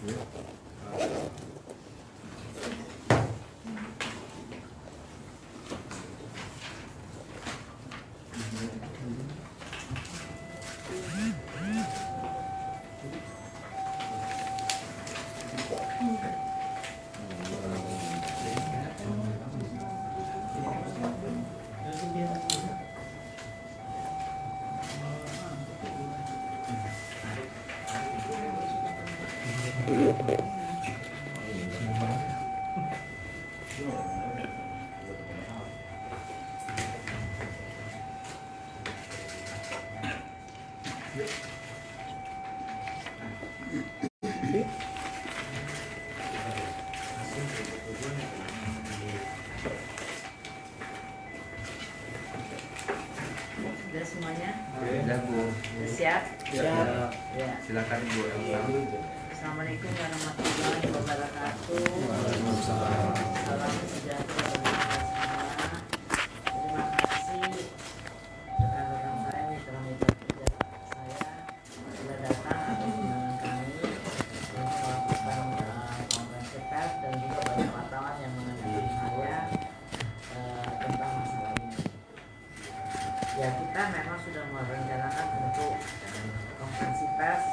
Sudah semuanya? Sudah Bu. Sudah siap? Siap. Ya. Silakan Bu Elsa. Assalamualaikum warahmatullahi wabarakatuh. Waalaikumsalam. Salam sejahtera bagi kita semua. Terima kasih rekan-rekan saya, mitra-mitra kerja saya sudah datang atas undangan kami untuk melakukan konferensi pers dan juga banyak wartawan yang menanyakan saya tentang masalah ini. Ya, kita memang sudah merencanakan untuk konferensi pers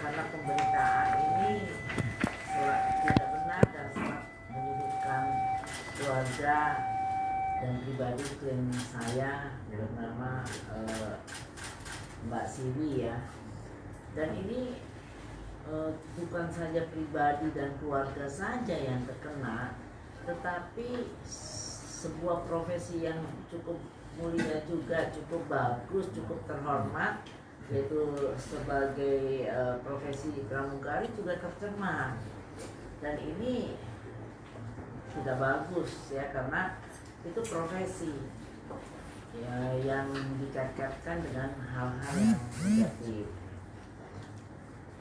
karena pemberitaan ini tidak benar dan sangat menyudutkan keluarga dan pribadi klien saya bernama Mbak Siwi ya. Dan ini bukan saja pribadi dan keluarga saja yang terkena, tetapi sebuah profesi yang cukup mulia juga, cukup bagus, cukup terhormat, yaitu sebagai profesi pramugari juga tercemar. Dan ini tidak bagus ya, karena itu profesi ya yang dikait-kaitkan dengan hal-hal yang negatif.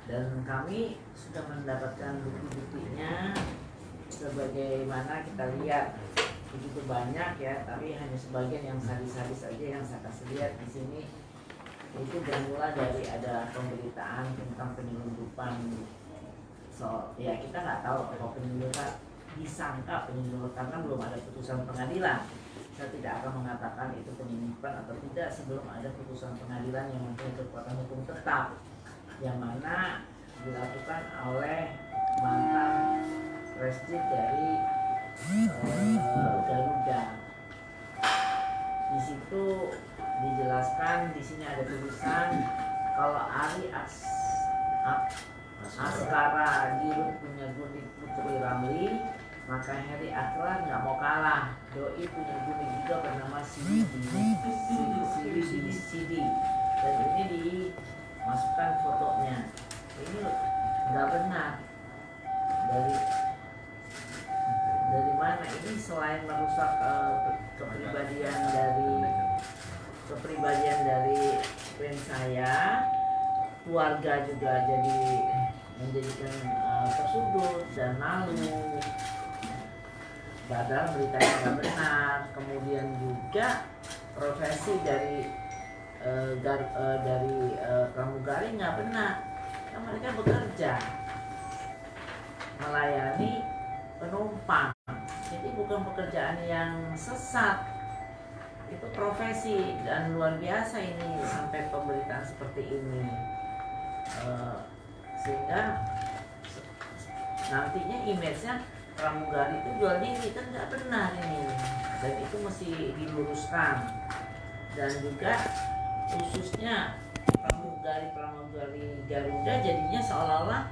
Dan kami sudah mendapatkan bukti-buktinya, sebagaimana kita lihat begitu banyak ya, tapi hanya sebagian yang sadis-sadis saja yang saya kasih lihat di sini. Itu bermula dari ada pemberitaan tentang penyelundupan. Ya kita nggak tahu apa penyelundupan, disangka penyelundupan karena belum ada putusan pengadilan. Saya tidak akan mengatakan itu penyelundupan atau tidak sebelum ada putusan pengadilan yang mempunyai kekuatan hukum tetap, yang mana dilakukan oleh mantan presiden dari Garuda. Di situ dijelaskan, di sini ada tulisan kalau Ari Askara Dirut punya Gunit Putri Ramli, maka Heri Akbar nggak mau kalah. Doi punya Gunit juga bernama Sidi, dan ini dimasukkan fotonya. Ini nggak benar. Dari mana ini? Selain merusak kepribadian dari klien saya, keluarga juga jadi menjadikan tersudut dan malu. Padahal beritanya nggak benar. Kemudian juga profesi dari pramugari nggak benar. Kan mereka bekerja melayani penumpang. Jadi bukan pekerjaan yang sesat. Itu profesi dan luar biasa ini sampai pemberitaan seperti ini. Sehingga nantinya image-nya pramugari itu jual diri, kan nggak benar ini. Dan itu mesti diluruskan. Dan juga khususnya pramugari Garuda jadinya seolah-olah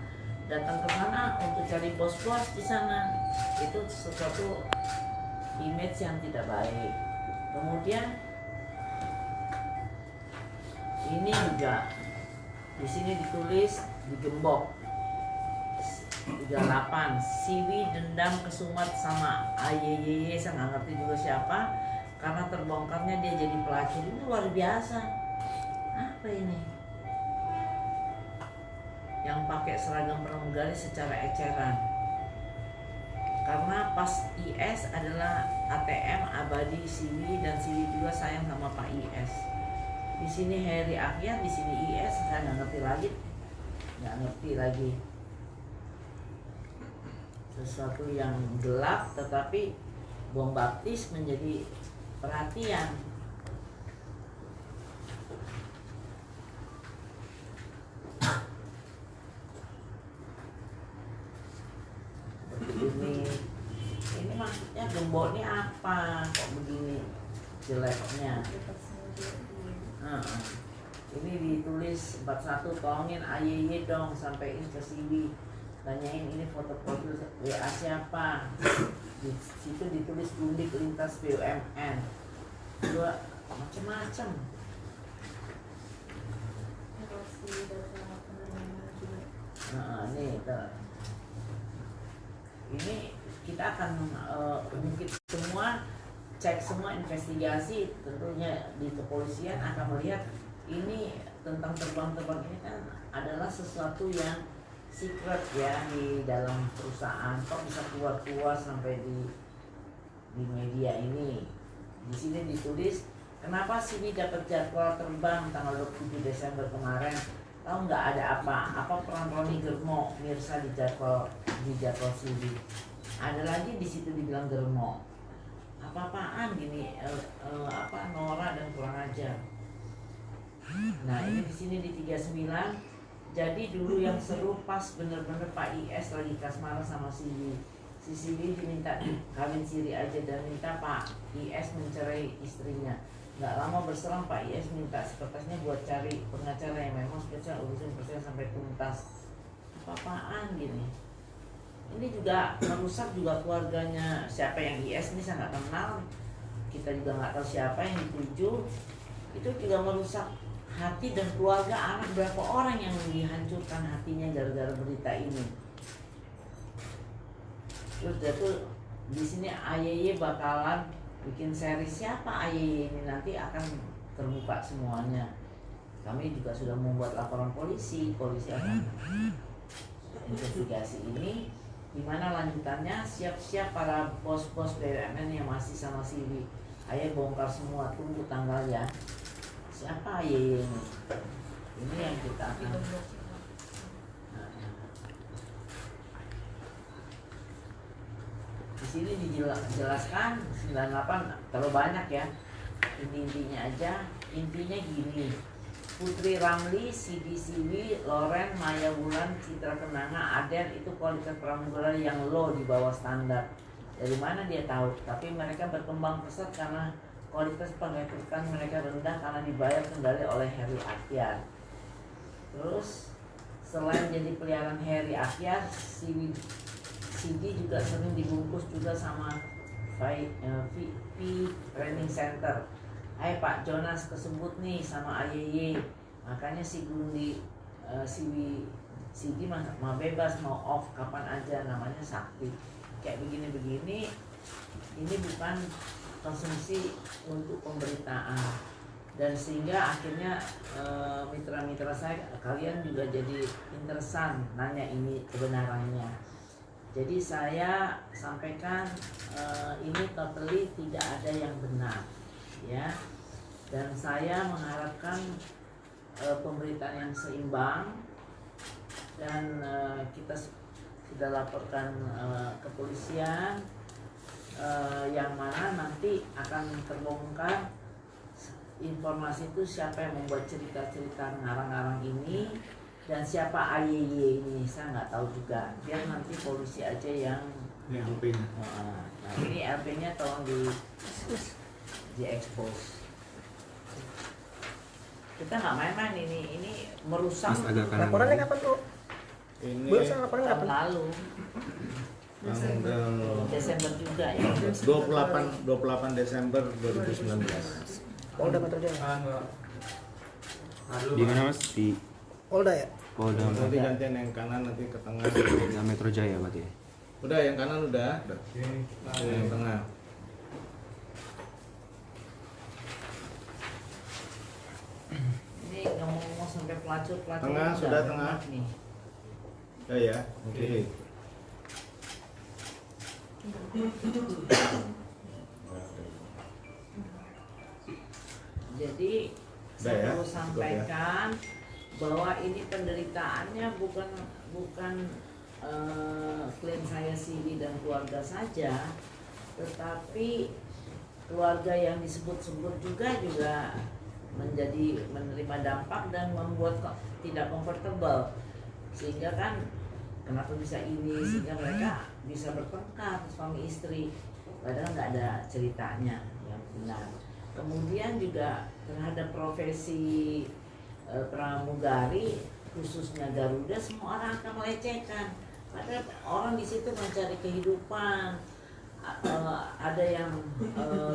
datang ke sana untuk cari bos-bos di sana. Itu sesuatu image yang tidak baik. Kemudian ini juga di sini ditulis digembok 38 Siwi dendam kesumat sama AYY, saya nggak ngerti juga siapa, karena terbongkarnya dia jadi pelacur. Ini luar biasa. Apa ini? Yang pakai seragam pramugari secara eceran. Karena pas IS adalah ATM abadi Siwi, dan Siwi juga sayang sama Pak IS. Di sini Heri Akyat, di sini IS, saya nggak ngerti lagi. sesuatu yang gelap, tetapi bom baptis menjadi perhatian. Ini maksudnya gembok ini apa kok begini jeleknya? Ini ditulis 41, tolongin AYY dong, sampein ke sini, tanyain ini foto profil WA siapa. Di situ ditulis Undik Lintas BUMN, dua macam-macam. Ini kita akan mungkin semua cek semua investigasi, tentunya di kepolisian akan melihat ini tentang terbang-terbang ini kan adalah sesuatu yang secret ya di dalam perusahaan, kok bisa keluar sampai di media ini. Di sini ditulis kenapa Siwi dapat jadwal terbang tanggal 27 Desember kemarin. Tahu nggak ada apa peran Roni Germo Mirsa di jadwal Siwi. Ada lagi di situ dibilang Germo. Apa-apaan gini Nora dan kurang ajar. Nah, ini di sini di 39. Jadi dulu yang seru pas bener-bener Pak IS lagi kasmaran sama Siwi. Si Siwi diminta kawin siri aja dan minta Pak IS mencerai istrinya. Nggak lama berserang Pak IS minta sekretarisnya buat cari pengacara yang memang spesial urusin persen sampai tuntas. Apa-apaan gini. Ini juga merusak juga keluarganya. Siapa yang IS ini saya nggak kenal. Kita juga nggak tahu siapa yang dituju. Itu juga merusak hati dan keluarga anak berapa orang yang dihancurkan hatinya gara-gara berita ini. Terus dia tuh di sini AYY bakalan bikin seri siapa AYY ini, nanti akan terbuka semuanya. Kami juga sudah membuat laporan polisi akan investigasi ini. Gimana lanjutannya? Siap-siap para bos-bos BUMN yang masih sama Siwi. Ayo bongkar semua, tunggu tanggalnya. Siapa AYY ini? Ini yang kita akan. Di sini dijelaskan 98 terlalu banyak ya. Intinya aja. Intinya gini. Putri Ramli, Sidi Siwi, Loren, Maya Wulan, Citra Kenanga, Aden itu kualitas pramugari yang low di bawah standar. Dari mana dia tahu? Tapi mereka berkembang pesat karena kualitas pengrekrutan mereka rendah karena dibayar kendali oleh Heri Akyar. Terus selain jadi peliharaan Heri Akyar, Sidi juga sering dibungkus juga sama VP Training Center. Hai Pak Jonas kesebut nih sama AYY. Makanya si Gundi Sidi mau bebas, mau off kapan aja, namanya sakti. Kayak begini-begini, ini bukan konsumsi untuk pemberitaan. Dan sehingga akhirnya mitra-mitra saya, kalian juga jadi interesan nanya ini kebenarannya. Jadi saya sampaikan ini totally tidak ada yang benar ya. Dan saya mengharapkan pemberitaan yang seimbang, dan kita sudah laporkan kepolisian yang mana nanti akan terbongkar informasi itu siapa yang membuat cerita-cerita ngarang-ngarang ini dan siapa AYY ini, saya nggak tahu juga. Biar nanti polisi aja yang LP-nya. Nah ini LP-nya tolong di expose. Kita nggak main-main ini merusak. Laporannya kapan tuh? Ini Laporan tahun kapan? lalu tanggal Desember juga ya. 28 Desember 2019. Polda Metro Jaya. Di mana Mas? Di Polda ya? Polda Nanti gantian yang kanan, nanti ke tengah. Metro Jaya berarti ya? Udah yang kanan udah. Yang tengah. Ini ngomong-ngomong sampai pelacur Tengah, sudah tengah. nih. Ya. Oke. Jadi Udah saya ya, perlu cukup sampaikan bahwa ini penderitaannya bukan klien saya Siwi dan keluarga saja, tetapi keluarga yang disebut-sebut juga menerima dampak dan membuat tidak comfortable, sehingga kan kenapa bisa ini, sehingga mereka bisa bertengkar suami istri padahal nggak ada ceritanya yang benar. Kemudian juga terhadap profesi pramugari khususnya Garuda, semua orang akan melecehkan, padahal orang di situ mencari kehidupan. Ada yang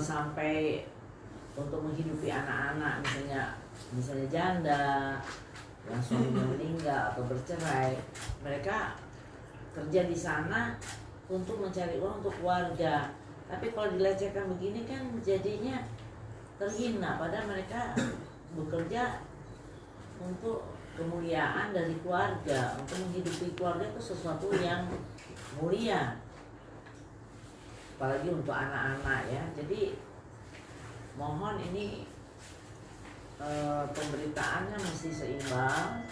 sampai untuk menghidupi anak-anak, misalnya janda yang suaminya meninggal atau bercerai, mereka kerja di sana untuk mencari uang untuk keluarga. Tapi kalau dilecehkan begini kan jadinya terhina, padahal mereka bekerja untuk kemuliaan dari keluarga, untuk menghidupi keluarga itu sesuatu yang mulia, apalagi untuk anak-anak ya. Jadi mohon ini pemberitaannya mesti seimbang,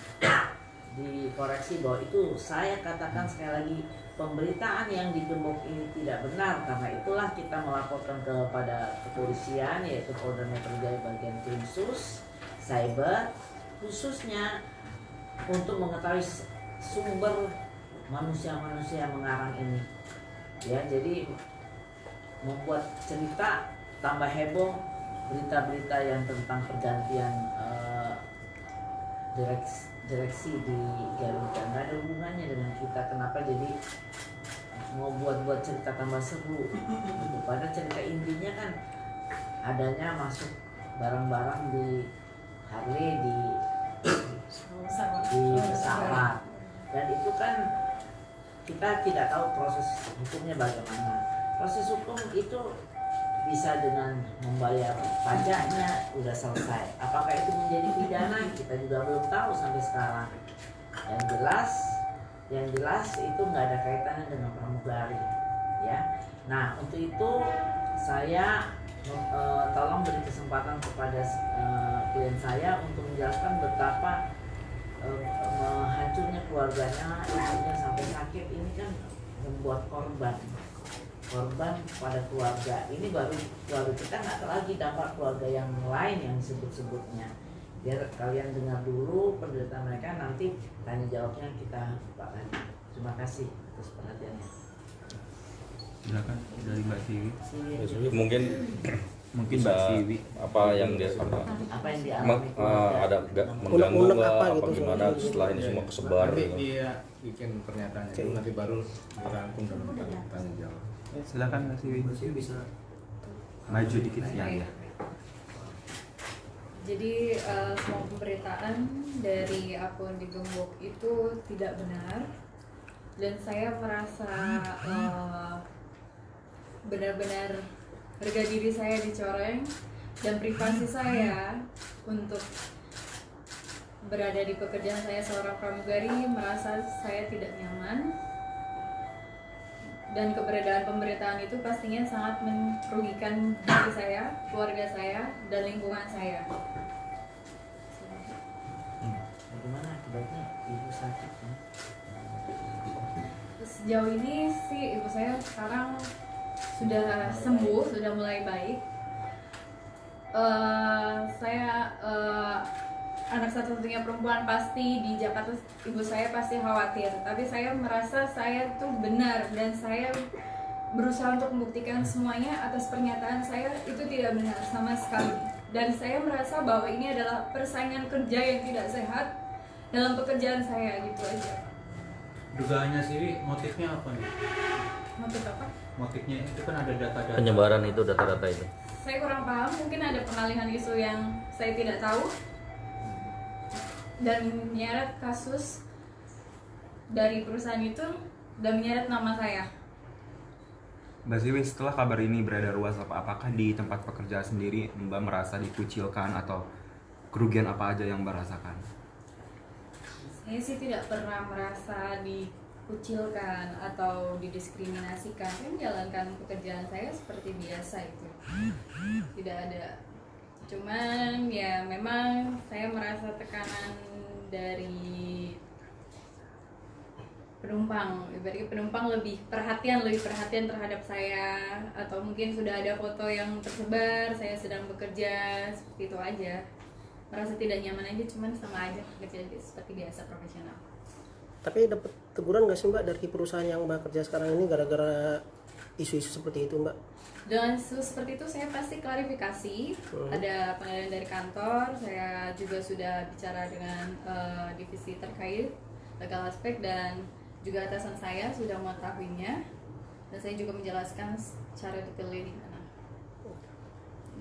dikoreksi bahwa itu saya katakan sekali lagi, pemberitaan yang di Gembok ini tidak benar. Karena itulah kita melaporkan kepada kepolisian, yaitu Polda Metro Jaya bagian khusus cyber, khususnya untuk mengetahui sumber manusia-manusia mengarang ini ya. Jadi membuat cerita tambah heboh, berita-berita yang tentang pergantian direksi di Garuda nggak ada hubungannya dengan kita. Kenapa jadi mau buat cerita tambah seru gitu. Padahal cerita intinya kan adanya masuk barang-barang di Harley, di pesawat, dan itu kan kita tidak tahu proses hukumnya bagaimana. Proses hukum itu bisa dengan membayar pajaknya udah selesai. Apakah itu menjadi pidana, kita juga belum tahu sampai sekarang. Yang jelas itu nggak ada kaitannya dengan pramugari ya. Nah, untuk itu saya tolong beri kesempatan kepada klien saya untuk menjelaskan betapa hancurnya keluarganya, ibunya sampai sakit. Ini kan membuat korban pada keluarga. Ini baru kita nggak tahu lagi dampak keluarga yang lain yang disebut-sebutnya. Biar kalian dengar dulu penderitaan mereka, nanti tanya jawabnya kita buka lagi. Terima kasih atas perhatiannya. Silakan dari Mbak Siwi. Mungkin Mbak Siwi apa yang dia Apa yang dialami ada mengganggu Unek-unek nggak, apa apa gitu, gimana setelah ini semua kesebar Nanti gitu. dia bikin pernyataannya dulu, nanti baru dirangkum dan tanya jawab. Silakan Mbak Siwi. Bisa. Maju dikit ya. Jadi semua pemberitaan dari akun di Gembok itu tidak benar, dan saya merasa benar-benar harga diri saya dicoreng dan privasi saya untuk berada di pekerjaan saya seorang pramugari merasa saya tidak nyaman, dan keberadaan pemberitaan itu pastinya sangat merugikan diri saya, keluarga saya, dan lingkungan saya. Bagaimana akibatnya ibu sakit ya? Sejauh ini sih ibu saya sekarang sudah sembuh, sudah mulai baik. Saya anak satu-satunya perempuan, pasti di Jakarta ibu saya pasti khawatir. Tapi saya merasa saya tuh benar, dan saya berusaha untuk membuktikan semuanya atas pernyataan saya itu tidak benar sama sekali. Dan saya merasa bahwa ini adalah persaingan kerja yang tidak sehat dalam pekerjaan saya, gitu aja. Dugaannya sih motifnya apa nih? Motif apa? Motifnya itu kan ada data-data Penyebaran itu data-data itu. Saya kurang paham, mungkin ada pengalihan isu yang saya tidak tahu dan menyeret kasus dari perusahaan itu dan menyeret nama saya. Mbak Siwi, setelah kabar ini beredar luas, apakah di tempat pekerjaan sendiri Mbak merasa dikucilkan atau kerugian apa aja yang Mbak rasakan? Saya sih tidak pernah merasa dikucilkan atau didiskriminasikan. Saya menjalankan pekerjaan saya seperti biasa itu. Tidak ada. Cuman ya memang saya merasa tekanan dari penumpang, ibaratnya penumpang lebih perhatian terhadap saya, atau mungkin sudah ada foto yang tersebar saya sedang bekerja, seperti itu aja. Merasa tidak nyaman aja, cuman sama aja kerja seperti biasa profesional. Tapi dapat teguran nggak sih Mbak dari perusahaan yang Mbak kerja sekarang ini gara-gara isu-isu seperti itu Mbak? Dengan isu seperti itu saya pasti klarifikasi. Ada pengalihan dari kantor, saya juga sudah bicara dengan divisi terkait legal aspek, dan juga atasan saya sudah mengetahuinya, dan saya juga menjelaskan secara detailnya di mana.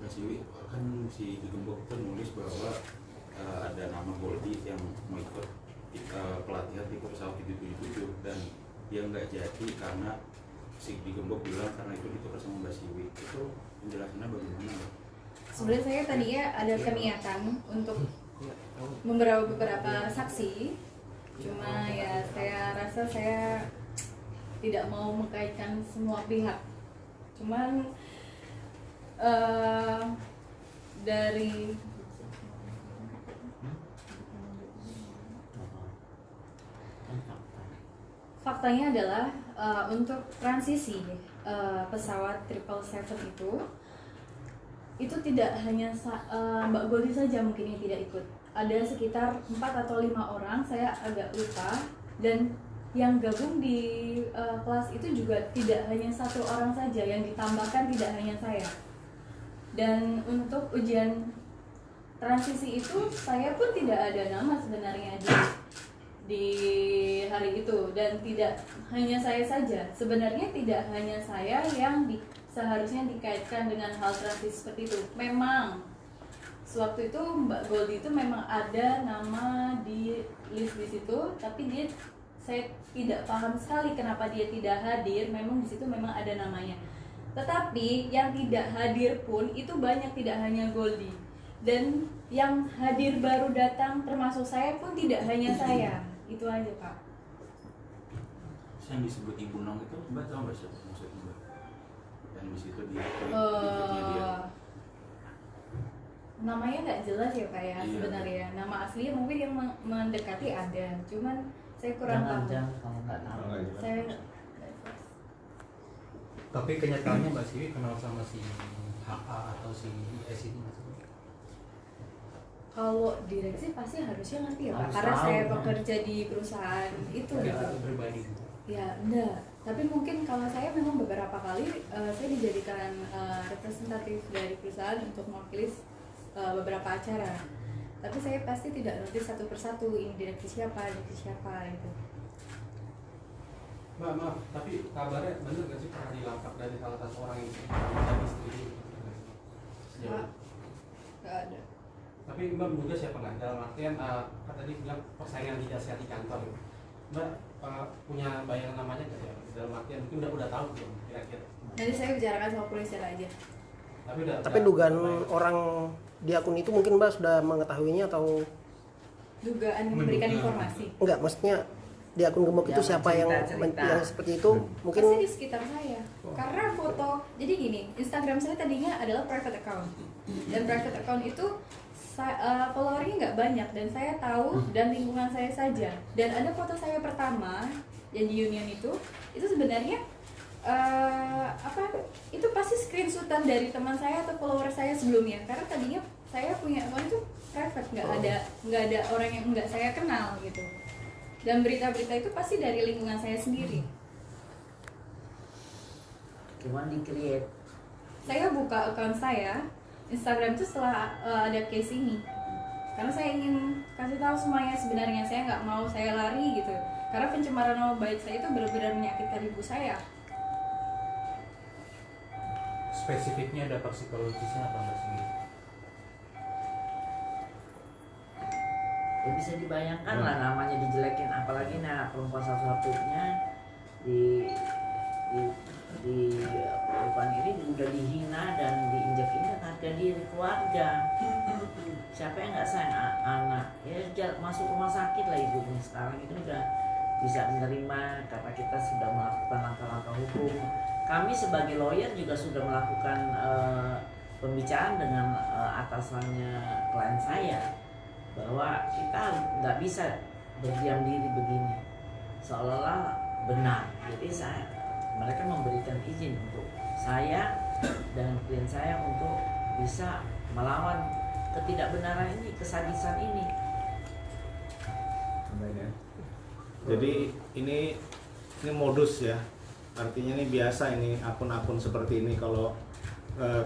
Mbak Siwi, kan si Digembok itu nulis bahwa ada nama Goldie yang mau ikut pelatihan di pesawat 777, dan dia nggak jadi karena si Digembok bilang karena itu ditukar sama Mbak Siwi. Itu penjelasannya bagaimana, Mbak? Sebenarnya saya tadinya ada keniatan untuk membawa beberapa saksi, cuma ya saya rasa saya tidak mau mengkaitkan semua pihak. Cuman dari faktanya adalah untuk transisi pesawat 777 itu tidak hanya Mbak Goldie saja mungkin yang tidak ikut. Ada sekitar 4 atau 5 orang, saya agak lupa, dan yang gabung di kelas itu juga tidak hanya 1 orang saja, yang ditambahkan tidak hanya saya. Dan untuk ujian transisi itu saya pun tidak ada nama sebenarnya di hari itu, dan tidak hanya saya saja. Sebenarnya tidak hanya saya yang seharusnya dikaitkan dengan hal transisi seperti itu. Memang sewaktu itu Mbak Goldie itu memang ada nama di list di situ, tapi saya tidak paham sekali kenapa dia tidak hadir. Memang di situ memang ada namanya. Tetapi yang tidak hadir pun itu banyak, tidak hanya Goldie. Dan yang hadir baru datang termasuk saya pun tidak hanya saya. Itu aja, Pak. Yang disebut Ibu Nong itu Mbak tahu nggak siapa maksudnya, Mbak? Yang di situ di tweetnya dia. Namanya nggak jelas ya Pak ya, Iya. sebenarnya. Nama aslinya mungkin yang mendekati ada, cuman saya kurang tahu. Jangan kalau nggak tahu. Saya Tapi kenyataannya Mbak Siwi kenal sama si HA atau si IS ini maksudnya? kalau direksi pasti harusnya ngerti ya Pak, Harus karena tahu, saya kan. bekerja di perusahaan itu Nggak gitu. pribadi gitu. Ya enggak, tapi mungkin kalau saya memang beberapa kali saya dijadikan representatif dari perusahaan untuk mewakili beberapa acara. Tapi saya pasti tidak ngerti satu persatu ini direksi siapa gitu. Mbak, maaf, tapi kabarnya bener gak sih pernah dilangkap dari salah satu orang yang dari istri? Pak, nggak ada. Tapi Mbak menduga siapa nggak? Dalam artian, kan tadi bilang persaingan tidak sehat di kantor. Mbak punya bayangan namanya nggak ya? Dalam artian mungkin udah tahu belum kira-kira? Nanti saya bicarakan sama polisi aja. Tapi dugaan orang di akun itu mungkin Mbak sudah mengetahuinya atau Dugaan memberikan informasi. enggak? Maksudnya di akun Gembok itu Jangan siapa yang cerita-cerita. yang seperti itu? Mungkin Pasti di sekitar saya. Karena foto, jadi gini, Instagram saya tadinya adalah private account. Dan private account itu followernya nggak banyak, dan saya tahu dan lingkungan saya saja. Dan ada foto saya pertama yang di Union itu sebenarnya itu pasti screenshotan dari teman saya atau follower saya sebelumnya. Karena tadinya saya punya account itu private, nggak ada orang yang nggak saya kenal gitu. Dan berita-berita itu pasti dari lingkungan saya sendiri. Cuman di-create. Saya buka account saya Instagram itu setelah ada case ini, karena saya ingin kasih tahu semuanya. Sebenarnya saya nggak mau saya lari gitu, karena pencemaran nama baik saya itu benar-benar menyakitkan ibu saya. Spesifiknya ada psikologisnya apa Mbak Siwi? Ya bisa dibayangkan lah namanya dijelekin, apalagi perempuan satu-satunya di perempuan ini udah dihina dan diinjak-injak harga diri keluarga. Siapa yang nggak sayang anak? Ya masuk rumah sakit lah ibunya. Sekarang itu udah bisa menerima karena kita sudah melakukan langkah-langkah hukum. Kami sebagai lawyer juga sudah melakukan pembicaraan dengan atasannya klien saya bahwa kita nggak bisa berdiam diri begini. seolah-olah benar. Jadi mereka memberikan izin untuk saya dan klien saya untuk bisa melawan ketidakbenaran ini, kesadisan ini. Jadi ini modus ya, artinya ini biasa ini akun-akun seperti ini kalau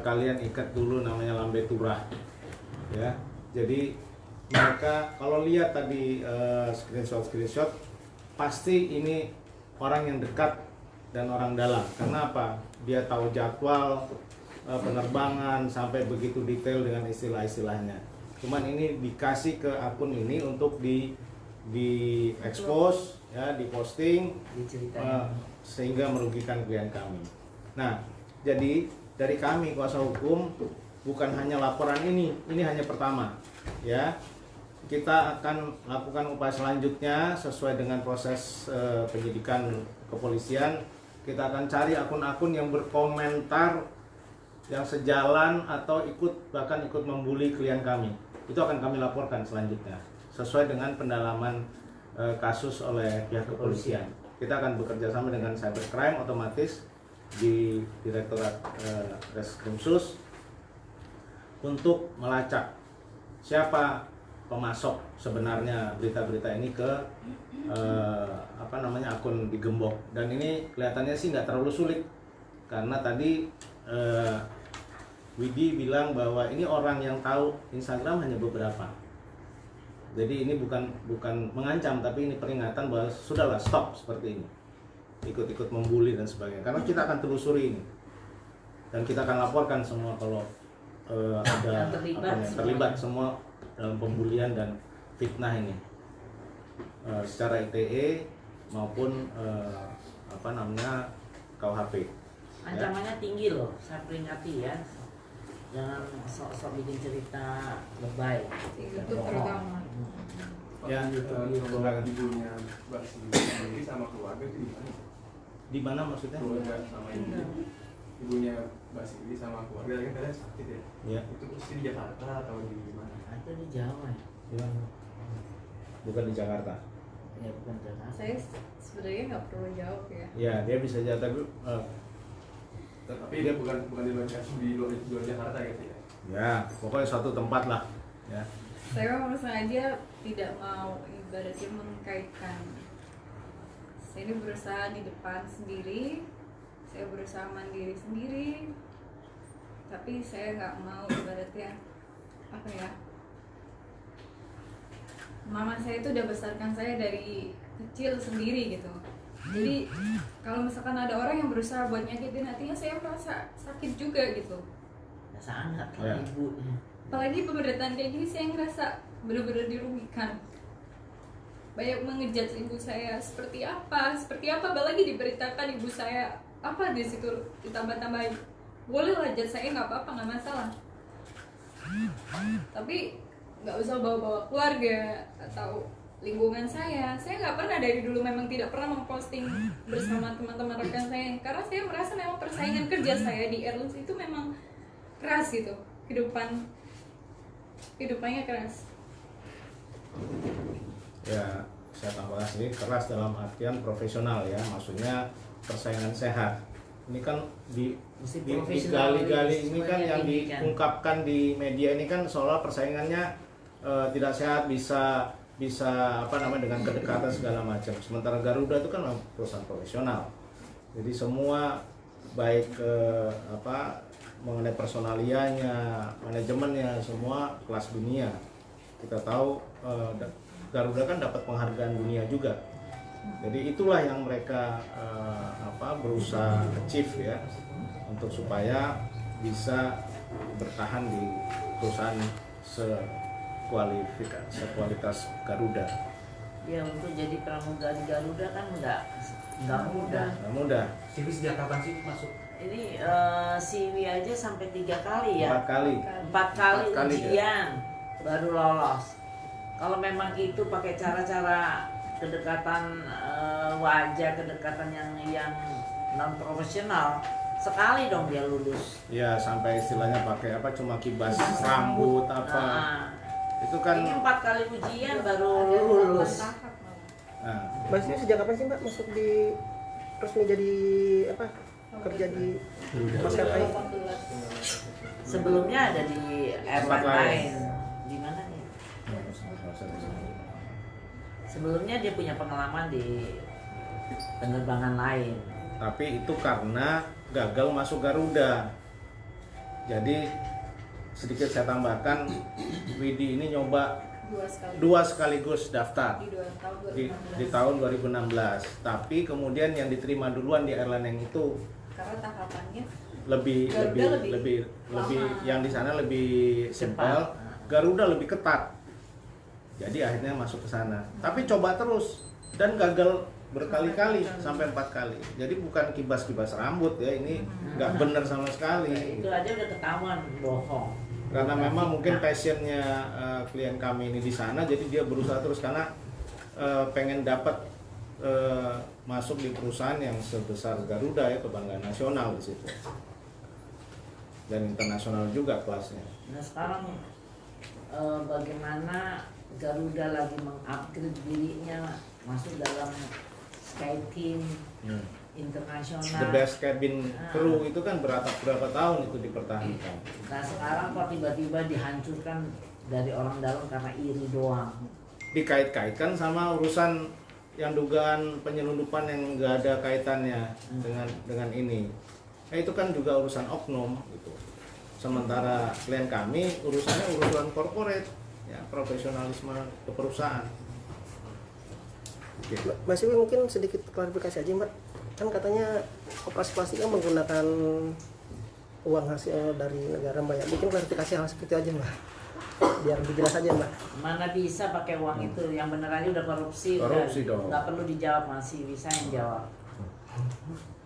kalian ikat dulu namanya lambe turah ya. Jadi mereka kalau lihat tadi screenshot pasti ini orang yang dekat dan orang dalam. Karena apa? Dia tahu jadwal penerbangan sampai begitu detail dengan istilah-istilahnya. Cuman ini dikasih ke akun ini untuk di expose ya, diposting sehingga merugikan klien kami. Nah, jadi dari kami kuasa hukum bukan hanya laporan ini hanya pertama ya. Kita akan lakukan upaya selanjutnya sesuai dengan proses penyidikan kepolisian. Kita akan cari akun-akun yang berkomentar yang sejalan atau bahkan ikut membuli klien kami. Itu akan kami laporkan selanjutnya sesuai dengan pendalaman kasus oleh pihak kepolisian. Kita akan bekerja sama dengan cybercrime otomatis di Direktorat Reskrimsus untuk melacak siapa pemasok sebenarnya berita-berita ini ke akun di Gembok. Dan ini kelihatannya sih nggak terlalu sulit karena tadi Widi bilang bahwa ini orang yang tahu Instagram hanya beberapa. Jadi ini bukan mengancam, tapi ini peringatan bahwa sudahlah, stop seperti ini, ikut-ikut membuli dan sebagainya. Karena kita akan telusuri ini dan kita akan laporkan semua kalau ada yang terlibat semua dalam pembulian dan fitnah ini secara ITE maupun KUHP. Ancamannya tinggi loh, saya peringati ya. Jangan sok-sok bikin cerita lebay. Itu pertama. Ya, kalau ibunya Mbak sendiri sama keluarga itu di mana? Di mana maksudnya? Keluarga sama ibunya Mbak Sili sama keluarga kan kalian sakit ya? Iya. Itu pasti di Jakarta atau di mana? Itu di Jawa ya. Bukan di Jakarta. Ya bukan Jakarta. Saya sebenarnya nggak perlu jawab ya. Ya, dia bisa jawab tapi dia bukan di luar Jakarta gitu ya? Ya, pokoknya suatu tempat lah. Ya. Saya memang sengaja tidak mau ibaratnya mengkaitkan. Saya ini berusaha di depan sendiri, saya berusaha mandiri sendiri, tapi saya nggak mau ibaratnya mama saya itu udah besarkan saya dari kecil sendiri gitu. Jadi kalau misalkan ada orang yang berusaha buat nyakitin hatinya, saya merasa sakit juga gitu. Ya, sangat lah ibu. Apalagi pemberitaan kayak gini, saya ngerasa benar-benar dirugikan. Banyak mengejat ibu saya seperti apa, apalagi diberitakan ibu saya apa di situ ditambah-tambahin. Boleh lah jat saya, nggak apa-apa, nggak masalah. Tapi nggak usah bawa-bawa keluarga atau lingkungan saya nggak pernah dari dulu memang tidak pernah memposting bersama teman-teman rekan saya karena saya merasa memang persaingan kerja saya di Airlines itu memang keras gitu, hidupannya keras. Ya, saya tambahkan sedikit, keras dalam artian profesional ya, maksudnya persaingan sehat. Ini kan digali-gali ini kan yang diungkapkan di media ini kan seolah persaingannya tidak sehat, bisa dengan kedekatan segala macam. Sementara Garuda itu kan perusahaan profesional. Jadi semua baik mengenai personalianya, manajemennya, semua kelas dunia. Kita tahu Garuda kan dapat penghargaan dunia juga. Jadi itulah yang mereka berusaha achieve ya, untuk supaya bisa bertahan di perusahaan sekualitas Garuda. Ya, untuk jadi pramugari Garuda kan nggak mudah. Nggak mudah. CV sejak kapan sih masuk? Ini CV aja sampai 3 kali ya. 4 kali. 4 kali ujian baru lolos. Kalau memang itu pakai cara-cara kedekatan wajah, kedekatan yang non profesional, sekali dong dia lulus. Ya, sampai istilahnya pakai cuma kibas rambut apa. Itu kan ini 4 kali ujian baru lulus. Nah, Mbak Siwi sejak kapan sih Mbak masuk di resmi jadi apa kerja di maskapai? Sebelumnya ada di airline lain. Di mana nih? Sebelumnya dia punya pengalaman di penerbangan lain. tapi itu karena gagal masuk Garuda. Jadi sedikit saya tambahkan, Widi ini nyoba dua sekaligus daftar di tahun 2016. Tapi kemudian yang diterima duluan di airline yang itu Karena tahapannya lebih yang di sana lebih simpel, Garuda lebih ketat. Jadi akhirnya masuk ke sana. Tapi coba terus dan gagal berkali-kali sampai 4 kali. Jadi bukan kibas-kibas rambut ya, ini nggak benar sama sekali. Itu aja udah ketahuan bohong. Karena memang mungkin passionnya klien kami ini di sana, jadi dia berusaha terus karena pengen dapat masuk di perusahaan yang sebesar Garuda ya, kebanggaan nasional di situ. Dan internasional juga kelasnya. Nah sekarang bagaimana Garuda lagi mengupgrade dirinya masuk dalam SkyTeam internasional. The best cabin crew itu kan berapa tahun itu dipertahankan. Nah sekarang kok tiba-tiba dihancurkan dari orang dalam karena iri doang. Dikait-kaitkan sama urusan yang dugaan penyelundupan yang nggak ada kaitannya dengan ini. Itu kan juga urusan oknum gitu. Sementara klien kami urusannya urusan corporate, ya profesionalisme ke perusahaan. Oke. Mas Siwi mungkin sedikit klarifikasi aja Mbak. Kan katanya operasi plastik kan menggunakan uang hasil dari negara Mbak ya. Mungkin klarifikasi hal seperti itu aja Mbak. Biar lebih jelas aja Mbak. Mana bisa pakai uang itu, yang bener aja udah korupsi Dong. nggak perlu dijawab, masih bisa yang jawab.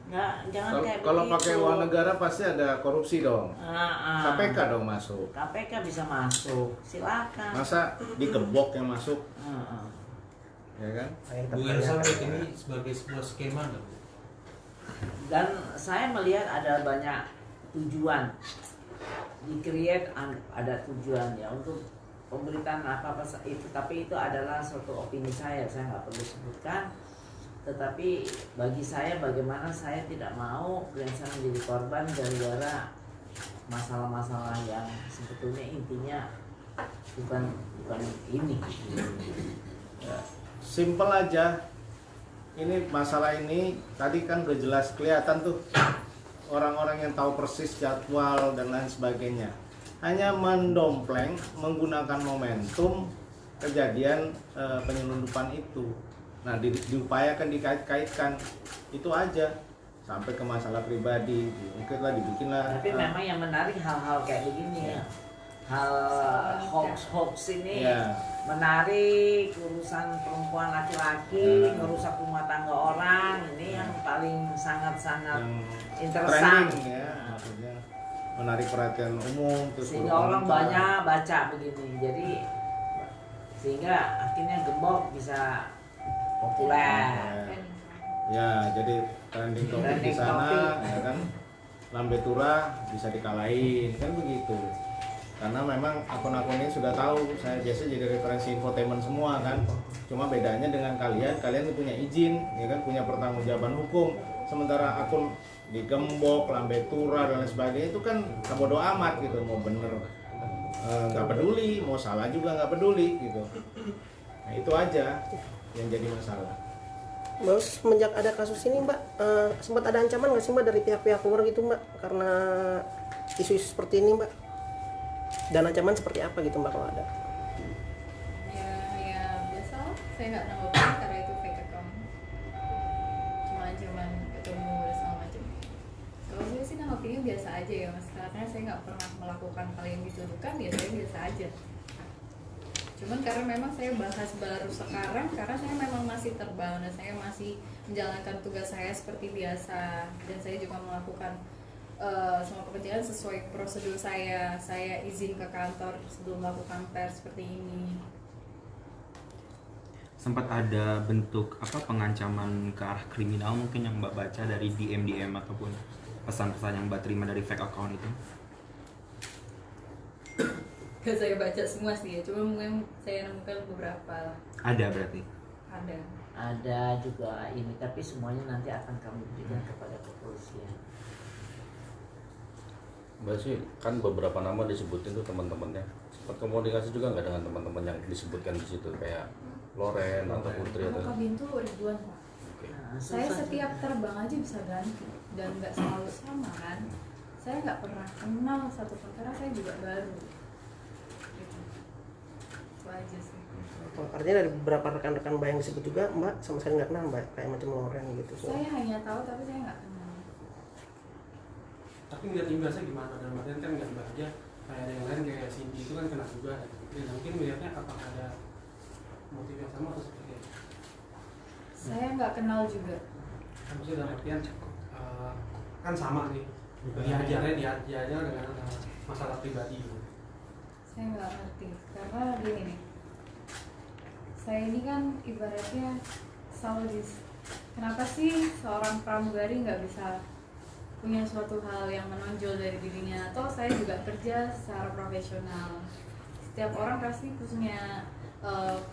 Nggak, jangan kayak Kalau begitu. pakai uang negara pasti ada korupsi dong. Ah. KPK dong masuk. KPK bisa masuk, silakan. Masa digembok yang masuk, ya kan? Bu Elsa melihat ini sebagai sebuah skema nggak, Bu? Dan saya melihat ada banyak tujuan di-create, ada tujuan ya untuk pemberitaan apa-apa itu, tapi itu adalah suatu opini saya nggak perlu sebutkan. Tetapi bagi saya, bagaimana saya tidak mau klien saya menjadi korban gara-gara masalah-masalah yang sebetulnya intinya bukan ini. Simple aja. Ini masalah ini tadi kan udah jelas kelihatan tuh orang-orang yang tahu persis jadwal dan lain sebagainya. Hanya mendompleng menggunakan momentum kejadian penyelundupan itu. Nah, diupayakan dikait-kaitkan itu aja sampai ke masalah pribadi, mungkinlah dibikinlah. Tapi memang yang menarik hal-hal kayak begini ya. Hal hoax ini menarik, urusan perempuan laki-laki, merusak rumah tangga orang, ini yang paling sangat-sangat interesting trending ya, maksudnya menarik perhatian umum terus sehingga orang banyak baca begini, jadi sehingga akhirnya gembok bisa populer. Ya, jadi trending topik di sana ya kan, lambe turah bisa dikalahin kan begitu. Karena memang akun-akun ini sudah tahu saya biasa jadi referensi infotainment semua kan. Cuma bedanya dengan kalian punya izin, ya kan, punya pertanggungjawaban hukum. Sementara akun digembok, lambe turah dan lain sebagainya itu kan bodo amat gitu, mau bener nggak peduli, mau salah juga nggak peduli gitu. Nah itu aja yang jadi masalah. Mbak, semenjak ada kasus ini Mbak, sempat ada ancaman nggak sih Mbak dari pihak-pihak luar gitu Mbak karena isu-isu seperti ini Mbak? Dan ancaman seperti apa gitu Mbak kalau ada? Ya biasa lah, saya nggak nanggepin karena itu fake account, cuma ancaman ketemu dan segala macam. Kalau saya sih nanggepinnya biasa aja ya Mas, karena saya nggak pernah melakukan hal yang dituduhkan, ya saya biasa aja. Cuman karena memang saya bahas baru sekarang karena saya memang masih terbang dan saya masih menjalankan tugas saya seperti biasa, dan saya juga melakukan semua pekerjaan sesuai prosedur saya izin ke kantor sebelum melakukan pers seperti ini. Sempat ada bentuk pengancaman ke arah kriminal mungkin yang Mbak baca dari DM ataupun pesan-pesan yang Mbak terima dari fake account itu? Gak saya baca semua sih ya, cuma mungkin saya nemukan beberapa lah. Ada berarti? Ada. ada juga ini, tapi semuanya nanti akan kami berikan kepada kepolisian. Mbak sih kan beberapa nama disebutin tuh teman-temannya. Sempat komunikasi juga nggak dengan teman-teman yang disebutkan di situ kayak Loren atau Putri atau? Kalau Kabin tuh ribuan Pak. Nah, Saya susah. setiap terbang aja bisa ganti dan nggak selalu sama kan. Saya nggak pernah kenal satu karena saya juga baru. Gitu. Itu aja sih. Oh, artinya dari beberapa rekan-rekan Mbak yang disebut juga Mbak sama sekali nggak kenal Mbak, kayak macam Loren gitu. Saya hanya tahu tapi saya nggak kenal. Tapi ngeliat imbasnya gimana? Dalam artian kan nggak Mbak aja kayak ada yang lain kayak Cindy itu kan kena juga. Dan mungkin melihatnya apakah ada motif yang sama atau seperti apa? Saya nggak kenal juga. Maksudnya dalam artian kan sama nih. Diajar dengan masalah pribadi. Saya nggak ngerti karena gini nih. Saya ini kan ibaratnya saludis. Kenapa sih seorang pramugari nggak bisa punya suatu hal yang menonjol dari dirinya? Atau saya juga kerja secara profesional. Setiap orang pasti punya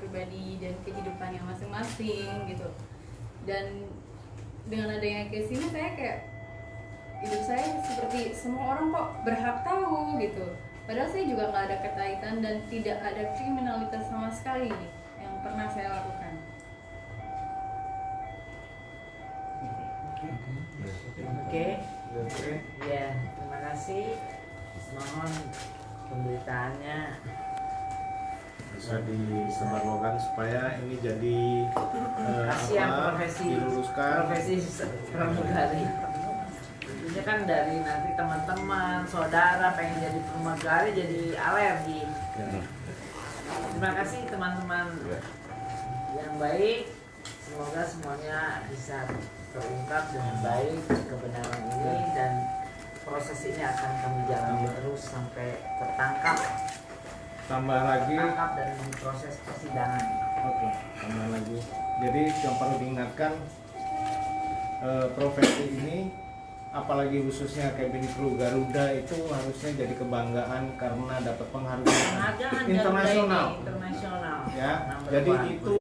pribadi dan kehidupannya masing-masing gitu. Dan dengan adanya case ini saya kayak hidup saya seperti semua orang kok berhak tahu gitu. Padahal saya juga nggak ada kaitan dan tidak ada kriminalitas sama sekali yang pernah saya lakukan. Oke. Ya, terima kasih. Mohon pemberitaannya bisa disebarluaskan supaya ini jadi kasihan profesi diluruskan. pramugari. Tentunya kan dari nanti teman-teman, saudara pengen jadi pramugari jadi alergi. Terima kasih teman-teman yang baik. Semoga semuanya bisa terungkap dengan baik kebenaran ini dan proses ini akan kami jalani terus sampai tertangkap. Tambah lagi. Tertangkap dan proses persidangan. Oke, tambah lagi. Jadi yang perlu diingatkan profesi ini, apalagi khususnya cabin crew Garuda itu harusnya jadi kebanggaan karena dapat penghargaan internasional. Internasional. Ya, Number jadi one. itu